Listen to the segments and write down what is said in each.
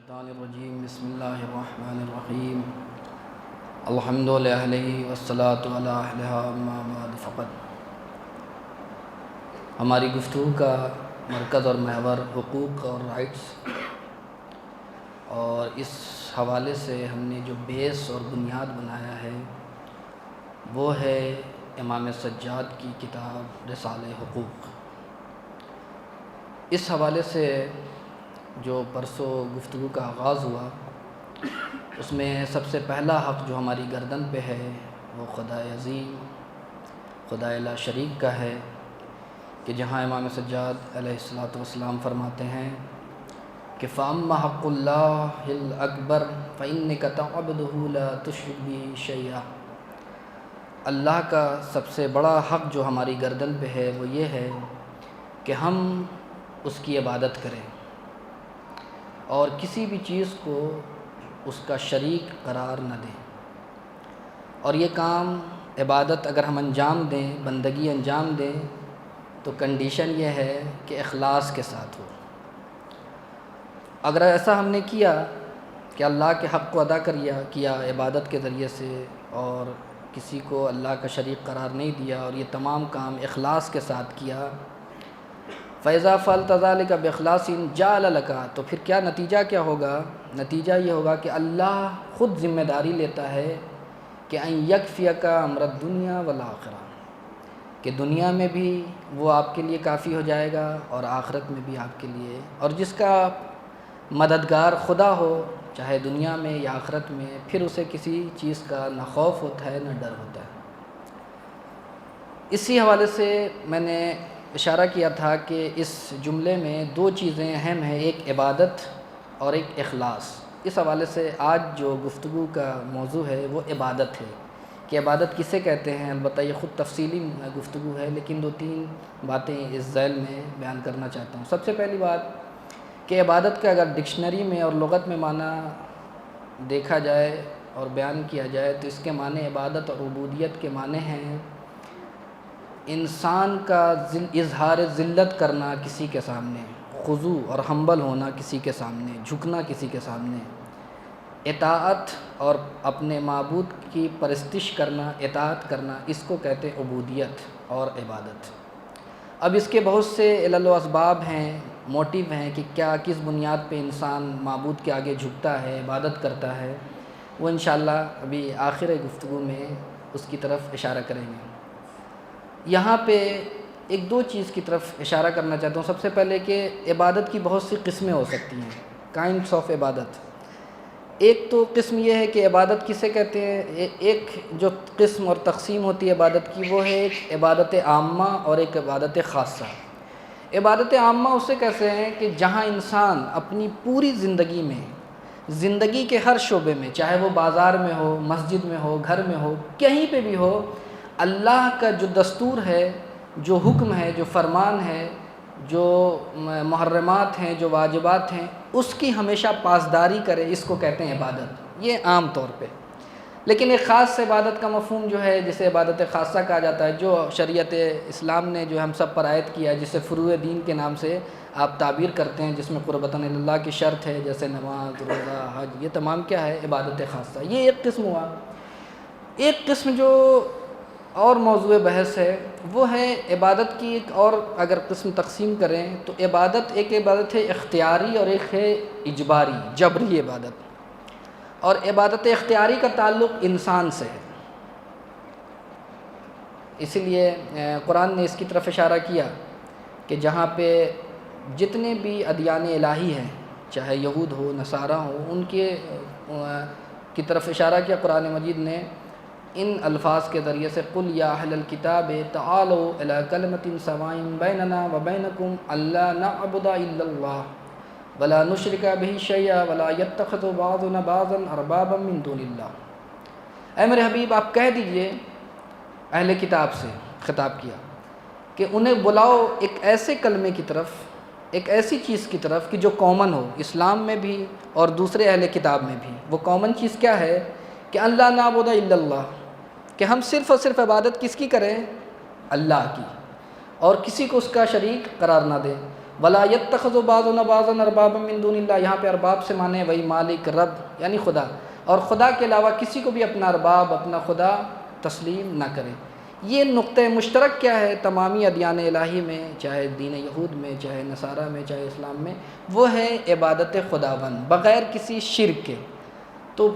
الشیطان الرجیم بسم اللہ الرحمن الرحیم الحمد للہ والصلاة علی اہلہا اما بعد فقط۔ ہماری گفتگو کا مرکز اور محور حقوق اور رائٹس، اور اس حوالے سے ہم نے جو بیس اور بنیاد بنایا ہے وہ ہے امام سجاد کی کتاب رسالہ حقوق۔ اس حوالے سے جو پرسوں گفتگو کا آغاز ہوا، اس میں سب سے پہلا حق جو ہماری گردن پہ ہے وہ خدائے عظیم، خدائے لا شریک کا ہے، کہ جہاں امام سجاد علیہ الصلوۃ والسلام فرماتے ہیں کہ فَأَمَّا حَقُّ اللَّهِ الْأَكْبَرُ فَإِنَّكَ تَعْبُدُهُ لَا تُشْرِكُ بِهِ شَيْئًا۔ اللہ کا سب سے بڑا حق جو ہماری گردن پہ ہے وہ یہ ہے کہ ہم اس کی عبادت کریں اور کسی بھی چیز کو اس کا شریک قرار نہ دیں، اور یہ کام عبادت اگر ہم انجام دیں، بندگی انجام دیں، تو کنڈیشن یہ ہے کہ اخلاص کے ساتھ ہو۔ اگر ایسا ہم نے کیا کہ اللہ کے حق کو ادا کیا عبادت کے ذریعے سے، اور کسی کو اللہ کا شریک قرار نہیں دیا، اور یہ تمام کام اخلاص کے ساتھ کیا، فَإِذَا فَعَلْتَ ذَلِكَ بِإِخْلَاصٍ جَعَلَ لَكَ، تو پھر کیا نتیجہ کیا ہوگا؟ نتیجہ یہ ہوگا کہ اللہ خود ذمہ داری لیتا ہے کہ أَن يَكْفِيَكَ أَمْرَ الدُّنْيَا وَالْآخِرَةِ، کہ دنیا میں بھی وہ آپ کے لیے کافی ہو جائے گا اور آخرت میں بھی آپ کے لیے، اور جس کا مددگار خدا ہو، چاہے دنیا میں یا آخرت میں، پھر اسے کسی چیز کا نہ خوف ہوتا ہے نہ ڈر ہوتا ہے۔ اسی حوالے سے میں نے اشارہ کیا تھا کہ اس جملے میں دو چیزیں اہم ہیں، ایک عبادت اور ایک اخلاص۔ اس حوالے سے آج جو گفتگو کا موضوع ہے وہ عبادت ہے، کہ عبادت کسے کہتے ہیں۔ البتہ یہ خود تفصیلی گفتگو ہے، لیکن دو تین باتیں اس ذیل میں بیان کرنا چاہتا ہوں۔ سب سے پہلی بات کہ عبادت کا اگر ڈکشنری میں اور لغت میں معنی دیکھا جائے اور بیان کیا جائے تو اس کے معنی عبادت اور عبودیت کے معنی ہیں انسان کا اظہار ذلت کرنا کسی کے سامنے، خضوع اور ہمبل ہونا کسی کے سامنے، جھکنا کسی کے سامنے، اطاعت اور اپنے معبود کی پرستش کرنا، اطاعت کرنا، اس کو کہتے ہیں عبودیت اور عبادت۔ اب اس کے بہت سے علل و اسباب ہیں، موٹیو ہیں کہ کیا کس بنیاد پہ انسان معبود کے آگے جھکتا ہے، عبادت کرتا ہے، وہ انشاءاللہ ابھی آخر گفتگو میں اس کی طرف اشارہ کریں گے۔ یہاں پہ ایک دو چیز کی طرف اشارہ کرنا چاہتا ہوں۔ سب سے پہلے کہ عبادت کی بہت سی قسمیں ہو سکتی ہیں، کائنڈس آف عبادت۔ ایک تو قسم یہ ہے کہ عبادت کسے کہتے ہیں، ایک جو قسم اور تقسیم ہوتی ہے عبادت کی وہ ہے ایک عبادت عامہ اور ایک عبادت خاصہ۔ عبادت عامہ اسے کہتے ہیں کہ جہاں انسان اپنی پوری زندگی میں، زندگی کے ہر شعبے میں، چاہے وہ بازار میں ہو، مسجد میں ہو، گھر میں ہو، کہیں پہ بھی ہو، اللہ کا جو دستور ہے، جو حکم ہے، جو فرمان ہے، جو محرمات ہیں، جو واجبات ہیں، اس کی ہمیشہ پاسداری کرے، اس کو کہتے ہیں عبادت، یہ عام طور پہ۔ لیکن ایک خاص عبادت کا مفہوم جو ہے، جسے عبادت خاصہ کہا جاتا ہے، جو شریعت اسلام نے جو ہم سب پر عائد کیا ہے، جسے فروع دین کے نام سے آپ تعبیر کرتے ہیں، جس میں قربتاً اللہ کی شرط ہے، جیسے نماز، روزہ، حج، یہ تمام کیا ہے؟ عبادت خاصہ۔ یہ ایک قسم ہوا۔ ایک قسم جو اور موضوع بحث ہے وہ ہے عبادت کی ایک اور اگر قسم تقسیم کریں تو عبادت ایک عبادت ہے اختیاری اور ایک ہے اجباری، جبری عبادت، اور عبادت اختیاری کا تعلق انسان سے ہے۔ اسی لیے قرآن نے اس کی طرف اشارہ کیا کہ جہاں پہ جتنے بھی ادیان الہی ہیں، چاہے یہود ہو، نصارہ ہو، ان کے کی طرف اشارہ کیا قرآن مجید نے ان الفاظ کے ذریعے سے قُلْ يَا أَهْلَ الْكِتَابِ تَعَالَوْا إِلَىٰ كَلِمَةٍ سَوَاءٍ بَيْنَنَا وَبَيْنَكُمْ أَلَّا نَعْبُدَ إِلَّا اللَّهَ وَلَا نُشْرِكَ بِهِ شَيْئًا وَلَا يَتَّخِذَ بَعْضُنَا بَعْضًا أَرْبَابًا مِّن دُونِ اللَّهِ۔ اے میرے حبیب آپ کہہ دیجئے اہل کتاب سے خطاب کیا کہ انہیں بلاؤ ایک ایسے کلمے کی طرف، ایک ایسی چیز کی طرف کہ جو کامن ہو اسلام میں بھی اور دوسرے اہل کتاب میں بھی۔ وہ کامن چیز کیا ہے؟ کہ اللہ نعبد الا اللہ، کہ ہم صرف اور صرف عبادت کس کی کریں؟ اللہ کی، اور کسی کو اس کا شریک قرار نہ دیں۔ ولا یتخذ بعضنا بعضا اربابا من دون اللہ، یہاں پہ ارباب سے مانے وہی مالک، رب یعنی خدا، اور خدا کے علاوہ کسی کو بھی اپنا ارباب، اپنا خدا تسلیم نہ کرے۔ یہ نقطہ مشترک کیا ہے تمامی ادیان الہی میں، چاہے دین یہود میں، چاہے نصارہ میں، چاہے اسلام میں، وہ ہے عبادت خداوند بغیر کسی شرک کے۔ تو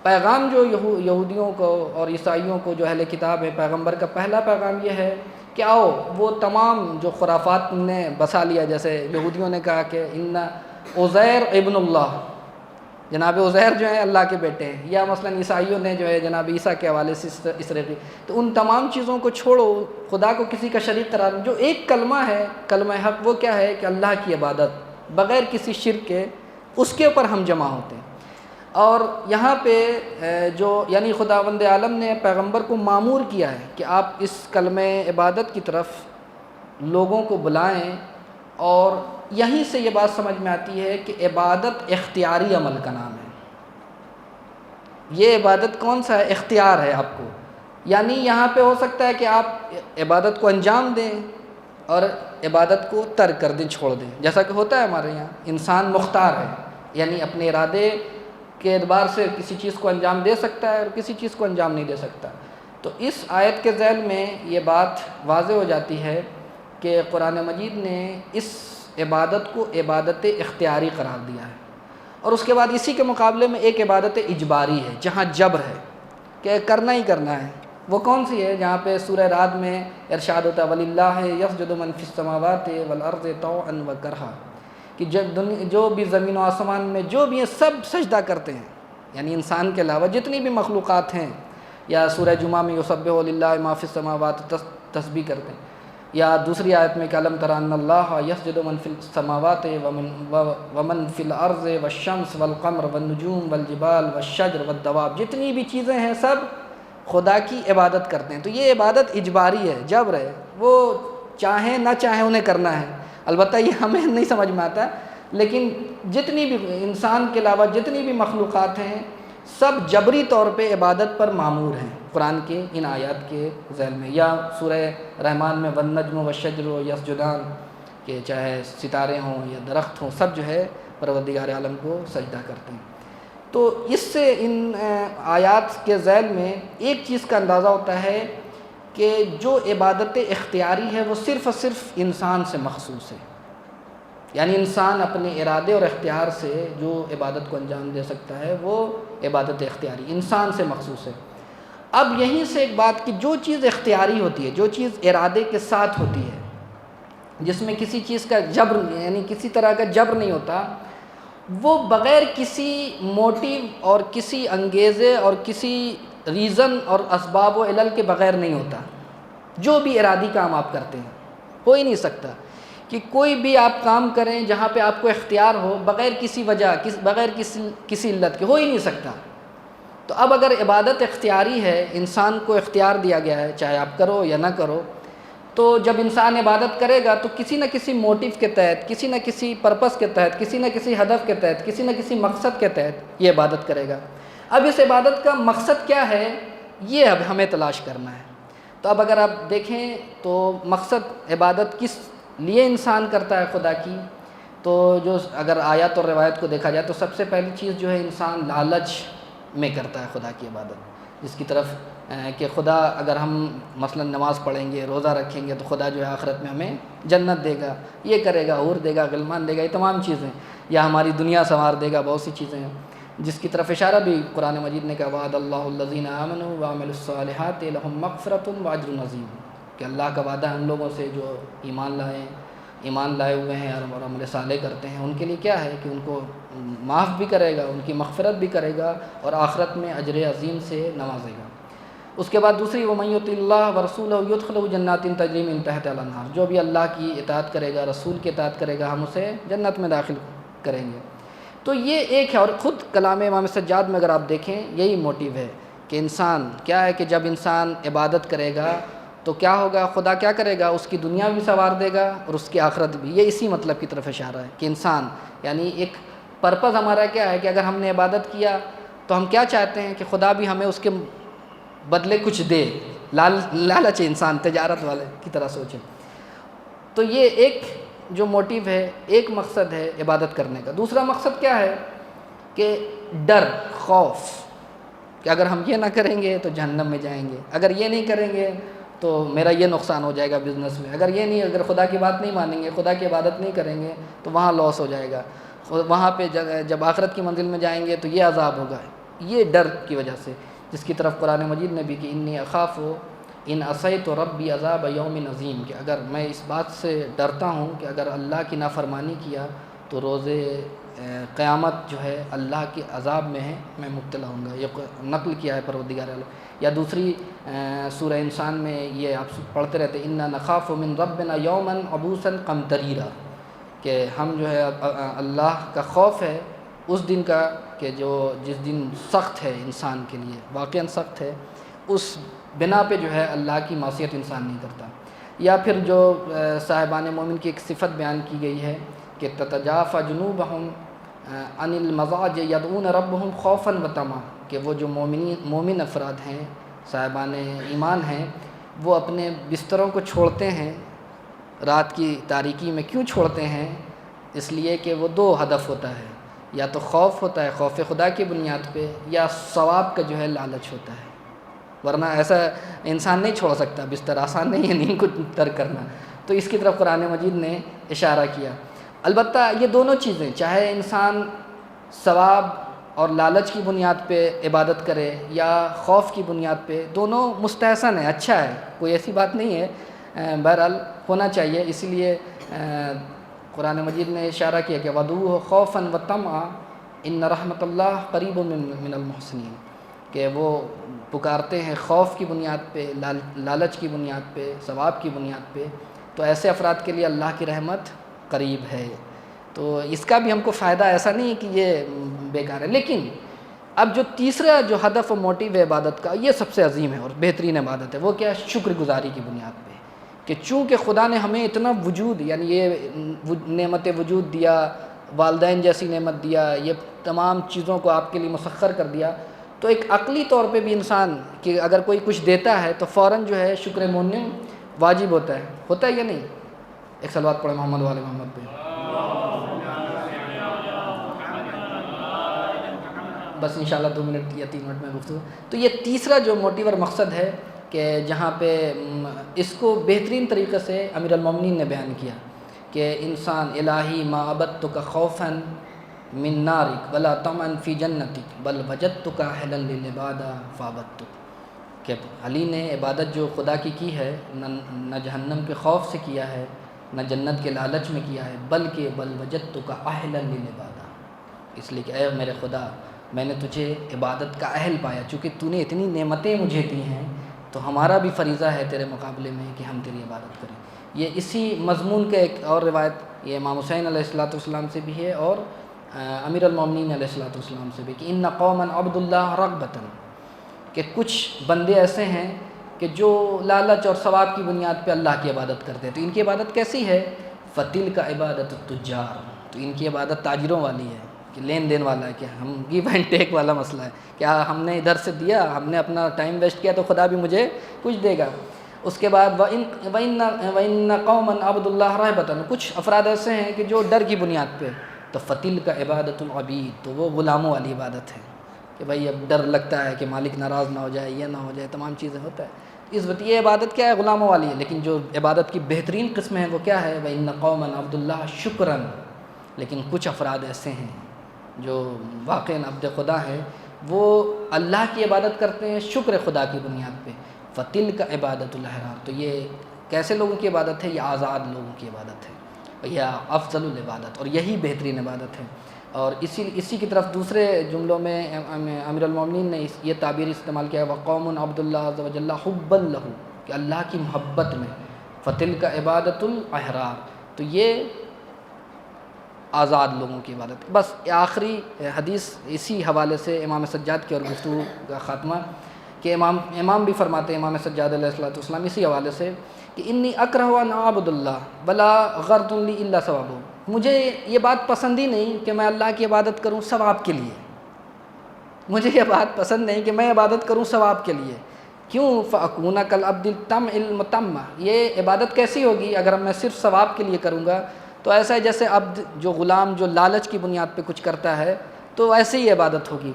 پیغام جو یہودیوں کو اور عیسائیوں کو جو اہل کتاب ہے، پیغمبر کا پہلا پیغام یہ ہے کہ آؤ وہ تمام جو خرافات نے بسا لیا، جیسے یہودیوں نے کہا کہ ان عزیر ابن اللہ، جناب عزیر جو ہیں اللہ کے بیٹے ہیں، یا مثلا عیسائیوں نے جو ہے جناب عیسیٰ کے حوالے سے اس طرح کی، تو ان تمام چیزوں کو چھوڑو، خدا کو کسی کا شریک قرار دو۔ جو ایک کلمہ ہے، کلمہ حق، وہ کیا ہے کہ اللہ کی عبادت بغیر کسی شرک کے، اس کے اوپر ہم جمع ہوتے ہیں۔ اور یہاں پہ جو یعنی خداوند عالم نے پیغمبر کو مامور کیا ہے کہ آپ اس کلمہ عبادت کی طرف لوگوں کو بلائیں، اور یہیں سے یہ بات سمجھ میں آتی ہے کہ عبادت اختیاری عمل کا نام ہے۔ یہ عبادت کون سا ہے؟ اختیار ہے آپ کو، یعنی یہاں پہ ہو سکتا ہے کہ آپ عبادت کو انجام دیں اور عبادت کو ترک کر دیں، چھوڑ دیں، جیسا کہ ہوتا ہے ہمارے یہاں۔ انسان مختار ہے، یعنی اپنے ارادے کے اعتبار سے کسی چیز کو انجام دے سکتا ہے اور کسی چیز کو انجام نہیں دے سکتا۔ تو اس آیت کے ذیل میں یہ بات واضح ہو جاتی ہے کہ قرآن مجید نے اس عبادت کو عبادت اختیاری قرار دیا ہے، اور اس کے بعد اسی کے مقابلے میں ایک عبادت اجباری ہے جہاں جبر ہے کہ کرنا ہی کرنا ہے۔ وہ کون سی ہے؟ جہاں پہ سورہ رعد میں ارشاد ہوتا ہے وَلِلَّهِ يَسْجُدُ مَن فِي السَّمَاوَاتِ وَالْأَرْضِ طَوْعًا وَكَرْهًا، کہ جو بھی زمین و آسمان میں جو بھی ہیں سب سجدہ کرتے ہیں، یعنی انسان کے علاوہ جتنی بھی مخلوقات ہیں۔ یا سورہ جمعہ میں یسبح للہ ما فی السماوات، تسبیح کرتے ہیں۔ یا دوسری آیت میں کہ الم تر ان اللہ یسجد من فی السماوات ومن فی الارض والشمس والقمر والنجوم والجبال والشجر والدواب، جتنی بھی چیزیں ہیں سب خدا کی عبادت کرتے ہیں۔ تو یہ عبادت اجباری ہے، جبر ہے، وہ چاہیں نہ چاہیں انہیں کرنا ہے۔ البتہ یہ ہمیں نہیں سمجھ میں آتا، لیکن جتنی بھی انسان کے علاوہ جتنی بھی مخلوقات ہیں سب جبری طور پہ عبادت پر مامور ہیں قرآن کے ان آیات کے ذیل میں۔ یا سورہ رحمان میں والنجم والشجر یسجدان، کہ چاہے ستارے ہوں یا درخت ہوں سب جو ہے پروردگار عالم کو سجدہ کرتے ہیں۔ تو اس سے ان آیات کے ذیل میں ایک چیز کا اندازہ ہوتا ہے کہ جو عبادت اختیاری ہے وہ صرف اور صرف انسان سے مخصوص ہے، یعنی انسان اپنے ارادے اور اختیار سے جو عبادت کو انجام دے سکتا ہے وہ عبادت اختیاری انسان سے مخصوص ہے۔ اب یہیں سے ایک بات کہ جو چیز اختیاری ہوتی ہے، جو چیز ارادے کے ساتھ ہوتی ہے، جس میں کسی چیز کا جبر یعنی کسی طرح کا جبر نہیں ہوتا، وہ بغیر کسی موٹیو اور کسی انگیزے اور کسی ریزن اور اسباب و علل کے بغیر نہیں ہوتا۔ جو بھی ارادی کام آپ کرتے ہیں ہو ہی نہیں سکتا کہ کوئی بھی آپ کام کریں جہاں پہ آپ کو اختیار ہو بغیر کسی وجہ بغیر کسی علت کے، ہو ہی نہیں سکتا۔ تو اب اگر عبادت اختیاری ہے، انسان کو اختیار دیا گیا ہے چاہے آپ کرو یا نہ کرو، تو جب انسان عبادت کرے گا تو کسی نہ کسی موٹیو کے تحت، کسی نہ کسی پرپس کے تحت، کسی نہ کسی ہدف کے تحت، کسی نہ کسی مقصد کے تحت یہ عبادت کرے گا۔ اب اس عبادت کا مقصد کیا ہے یہ اب ہمیں تلاش کرنا ہے۔ تو اب اگر آپ دیکھیں تو مقصد عبادت کس لیے انسان کرتا ہے خدا کی، تو جو اگر آیات اور روایت کو دیکھا جائے تو سب سے پہلی چیز جو ہے انسان لالچ میں کرتا ہے خدا کی عبادت، جس کی طرف کہ خدا اگر ہم مثلا نماز پڑھیں گے، روزہ رکھیں گے تو خدا جو ہے آخرت میں ہمیں جنت دے گا، یہ کرے گا، حور دے گا، غلمان دے گا، یہ تمام چیزیں، یا ہماری دنیا سنوار دے گا، بہت سی چیزیں ہیں جس کی طرف اشارہ بھی قرآن مجید نے کہا وعد اللہ الذین آمنوا وعملوا الصالحات لهم مغفرۃ واجر عظیم، کہ اللہ کا وعدہ ہے ان لوگوں سے جو ایمان لائے ہوئے ہیں اور عمل صالح کرتے ہیں، ان کے لیے کیا ہے کہ ان کو معاف بھی کرے گا، ان کی مغفرت بھی کرے گا اور آخرت میں اجر عظیم سے نوازے گا۔ اس کے بعد دوسری وَمَن یُطِعِ اللَّهَ وَرَسُولَهُ يُدْخِلْهُ جَنَّاتٍ تَجْرِی مِن تَحْتِھَا الْأَنْہَارُ، جو بھی اللہ کی اطاعت کرے گا، رسول کی اطاعت کرے گا، ہم اسے جنت میں داخل کریں گے۔ تو یہ ایک ہے، اور خود کلام امام سجاد میں اگر آپ دیکھیں یہی موٹیو ہے کہ انسان کیا ہے کہ جب انسان عبادت کرے گا تو کیا ہوگا، خدا کیا کرے گا، اس کی دنیا بھی سنوار دے گا اور اس کی آخرت بھی۔ یہ اسی مطلب کی طرف اشارہ ہے کہ انسان یعنی ایک پرپز ہمارا کیا ہے کہ اگر ہم نے عبادت کیا تو ہم کیا چاہتے ہیں کہ خدا بھی ہمیں اس کے بدلے کچھ دے، لالچ انسان تجارت والے کی طرح سوچے۔ تو یہ ایک جو موٹیو ہے، ایک مقصد ہے عبادت کرنے کا، دوسرا مقصد کیا ہے کہ ڈر، خوف کہ اگر ہم یہ نہ کریں گے تو جہنم میں جائیں گے، اگر یہ نہیں کریں گے تو میرا یہ نقصان ہو جائے گا بزنس میں، اگر خدا کی بات نہیں مانیں گے، خدا کی عبادت نہیں کریں گے تو وہاں لاس ہو جائے گا، وہاں پہ جب آخرت کی منزل میں جائیں گے تو یہ عذاب ہوگا، یہ ڈر کی وجہ سے، جس کی طرف قرآن مجید نے بھی کہ انی اخاف ان عصیت ربی عذاب یوم عظیم، کہ اگر میں اس بات سے ڈرتا ہوں کہ اگر اللہ کی نافرمانی کیا تو روز قیامت جو ہے اللہ کے عذاب میں ہے، میں مبتلا ہوں گا، یہ نقل کیا ہے پروردگار عالم۔ یا دوسری سورہ انسان میں یہ آپ پڑھتے رہتے انا نخاف من ربنا یوما عبوسا قمطریرا، کہ ہم جو ہے اللہ کا خوف ہے اس دن کا کہ جس دن سخت ہے انسان کے لیے، واقعاً سخت ہے، اس بنا پہ جو ہے اللہ کی معصیت انسان نہیں کرتا۔ یا پھر جو صاحبان مومن کی ایک صفت بیان کی گئی ہے کہ تتجافى جنوبهم عن المضاجع يدعون ربهم خوفا وطمعا، کہ وہ جو مومن افراد ہیں، صاحبان ایمان ہیں، وہ اپنے بستروں کو چھوڑتے ہیں رات کی تاریکی میں، کیوں چھوڑتے ہیں؟ اس لیے کہ وہ دو ہدف ہوتا ہے، یا تو خوف ہوتا ہے، خوف خدا کی بنیاد پہ، یا ثواب کا جو ہے لالچ ہوتا ہے، ورنہ ایسا انسان نہیں چھوڑ سکتا، بستر آسان نہیں ہے نیند کو ترک کرنا، تو اس کی طرف قرآن مجید نے اشارہ کیا۔ البتہ یہ دونوں چیزیں، چاہے انسان ثواب اور لالچ کی بنیاد پہ عبادت کرے یا خوف کی بنیاد پہ، دونوں مستحسن ہے، اچھا ہے، کوئی ایسی بات نہیں ہے، بہرحال ہونا چاہیے۔ اسی لیے قرآن مجید نے اشارہ کیا کہ وَدُعُوهُ خَوْفًا وَطَمْعًا إِنَّ رَحْمَتَ اللَّهِ قَرِيبٌ مِّنَ الْمُحْسِنِينَ، کہ وہ پکارتے ہیں خوف کی بنیاد پہ، لالچ کی بنیاد پہ، ثواب کی بنیاد پہ، تو ایسے افراد کے لیے اللہ کی رحمت قریب ہے۔ تو اس کا بھی ہم کو فائدہ ایسا نہیں ہے کہ یہ بیکار ہے، لیکن اب جو تیسرا جو ہدف و موٹیو ہے عبادت کا، یہ سب سے عظیم ہے اور بہترین عبادت ہے، وہ کیا ہے؟ شکر گزاری کی بنیاد پہ، کہ چونکہ خدا نے ہمیں اتنا وجود، یعنی یہ نعمت وجود دیا، والدین جیسی نعمت دیا، یہ تمام چیزوں کو آپ کے لیے مسخر کر دیا، تو ایک عقلی طور پہ بھی انسان کہ اگر کوئی کچھ دیتا ہے تو فوراً جو ہے شکر منعم واجب ہوتا ہے یا نہیں؟ ایک صلوات پڑھیں محمد وآل محمد پہ۔ بس انشاءاللہ 2 منٹ یا 3 منٹ میں گفتگو۔ تو یہ تیسرا جو موٹیو اور مقصد ہے کہ جہاں پہ اس کو بہترین طریقے سے امیر المومنین نے بیان کیا کہ انسان الہی ما عبدتک خوفا من نارک ولا طمعا فی جنتک بل وجدتک اہلا للعبادہ فعبدتک، کہ علی نے عبادت جو خدا کی ہے نہ جہنم کے خوف سے کیا ہے، نہ جنت کے لالچ میں کیا ہے، بلکہ بل وجدتک اہلا للعبادہ، اس لیے کہ اے میرے خدا میں نے تجھے عبادت کا اہل پایا، چونکہ تو نے اتنی نعمتیں مجھے دی ہیں تو ہمارا بھی فریضہ ہے تیرے مقابلے میں کہ ہم تیری عبادت کریں۔ یہ اسی مضمون کا ایک اور روایت یہ امام حسین علیہ السلام سے بھی ہے اور امیر المومنین علیہ السلام سے بھی کہ ان قوما عبد اللہ رغبتاً، کہ کچھ بندے ایسے ہیں کہ جو لالچ اور ثواب کی بنیاد پہ اللہ کی عبادت کرتے ہیں، تو ان کی عبادت کیسی ہے؟ فتل کا عبادت التجار، تو ان کی عبادت تاجروں والی ہے، کہ لین دین والا ہے، کہ ہم گیو اینڈ ٹیک والا مسئلہ ہے، کیا ہم نے ادھر سے دیا، ہم نے اپنا ٹائم ویسٹ کیا تو خدا بھی مجھے کچھ دے گا۔ اس کے بعد وَإِنَّ قَوْمًا عَبْدُ اللَّهَ رَهْبَةً، کچھ افراد ایسے ہیں کہ جو ڈر کی بنیاد پہ، تو فتل کا عبادت العبید، تو وہ غلاموں والی عبادت ہے کہ بھائی اب ڈر لگتا ہے کہ مالک ناراض نہ ہو جائے، یہ نہ ہو جائے، تمام چیزیں ہوتا ہے، اس وقت یہ عبادت کیا ہے؟ غلاموں والی ہے۔ لیکن جو عبادت کی بہترین قسم ہے وہ کیا ہے؟ وَإِنَّ قَوْمًا عَبْدُ اللَّهَ شُكْرًا، لیکن کچھ افراد ایسے ہیں جو واقعاً عبد خدا ہے، وہ اللہ کی عبادت کرتے ہیں شکر خدا کی بنیاد پہ، فتل کا عبادت الحرار، تو یہ کیسے لوگوں کی عبادت ہے؟ یہ آزاد لوگوں کی عبادت ہے، یہ افضل العبادت اور یہی بہترین عبادت ہے۔ اور اسی کی طرف دوسرے جملوں میں امیر المومنین نے یہ تعبیر استعمال کیا ہے وَقَوْمٌ عَبْدُ اللَّهِ عَزَّ وَجَلَّ حُبًّا لَهُ، کہ اللہ کی محبت میں، فتل کا عبادت الاحرار، تو یہ آزاد لوگوں کی عبادت۔ بس آخری حدیث اسی حوالے سے امام سجاد کی اور گفتگو کا خاتمہ، کہ امام بھی فرماتے ہیں امام سجاد علیہ السلام اسی حوالے سے کہ انی اکرہ ان اعبد اللہ ولا غرض لی الا ثوابہ، مجھے یہ بات پسند ہی نہیں کہ میں اللہ کی عبادت کروں ثواب کے لیے، مجھے یہ بات پسند نہیں کہ میں عبادت کروں ثواب کے لیے، کیوں؟ فَأَكُونَ كَالْعَبْدِ الْمُتَمَّ، یہ عبادت کیسی ہوگی اگر میں صرف ثواب کے لیے کروں گا؟ تو ایسا ہے جیسے عبد جو غلام جو لالچ کی بنیاد پہ کچھ کرتا ہے تو ایسے ہی عبادت ہوگی.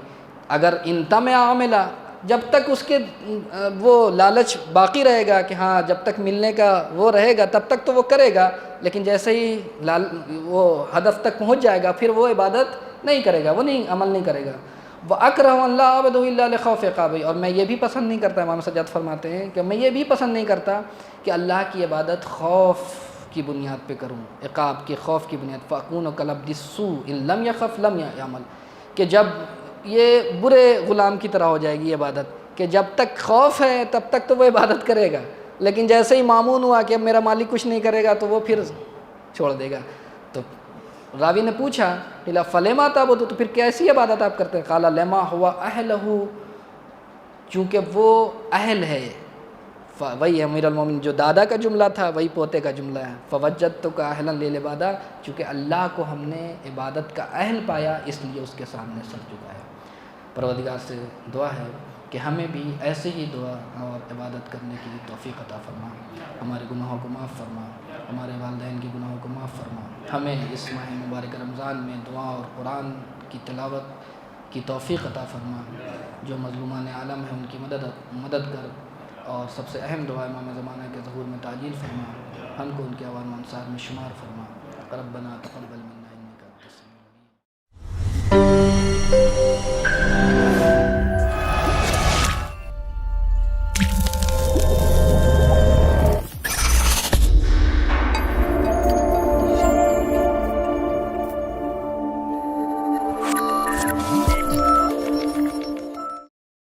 اگر ان تم عاملہ جب تک اس کے وہ لالچ باقی رہے گا کہ ہاں جب تک ملنے کا وہ رہے گا تب تک تو وہ کرے گا، لیکن جیسے ہی وہ ہدف تک پہنچ جائے گا پھر وہ عبادت نہیں کرے گا، وہ نہیں عمل نہیں کرے گا. وَأَكْرَهُ أَنْ لَا أَعْبُدَ إِلَّا لِخَوْفِ عِقَابِهِ، اور میں یہ بھی پسند نہیں کرتا، امام سجاد فرماتے ہیں کہ میں یہ بھی پسند نہیں کرتا کہ اللہ کی عبادت خوف کی بنیاد پہ کروں، عقاب کے خوف کی بنیاد. فَأَكُونُ كَالْعَبْدِ السُّوءِ إِن لَمْ يَخَفْ لَمْ يَعْمَلْ، کہ جب یہ برے غلام کی طرح ہو جائے گی عبادت کہ جب تک خوف ہے تب تک تو وہ عبادت کرے گا، لیکن جیسے ہی مامون ہوا کہ اب میرا مالک کچھ نہیں کرے گا تو وہ پھر چھوڑ دے گا. تو راوی نے پوچھا فَلِمَ تَعْبُدُ، تو پھر کیسی عبادت آپ کرتے ہیں؟ قَالَ لِمَا هُوَ أَهْلُهُ، چونکہ وہ اہل ہے. وہی امیر المومنین جو دادا کا جملہ تھا وہی پوتے کا جملہ ہے. فَوَجَّدْتُكَ أَهْلًا لِلْعِبَادَةِ، چونکہ اللہ کو ہم نے عبادت کا اہل پایا اس لیے اس کے سامنے سر جھکایا. پروردگار سے دعا ہے کہ ہمیں بھی ایسے ہی دعا اور عبادت کرنے کی توفیق عطا فرما، ہمارے گناہوں کو معاف فرما، ہمارے والدین کے گناہوں کو معاف فرما. ہمیں اس ماہ مبارک رمضان میں دعا اور قرآن کی تلاوت کی توفیق عطا فرما. جو مظلومان عالم ہیں ان کی مدد کر، اور سب سے اہم دعا امام زمانہ کے ظہور میں تعجیل فرما، ہم کو ان کے عوام و انصار میں شمار فرما. ربنا تقبل منا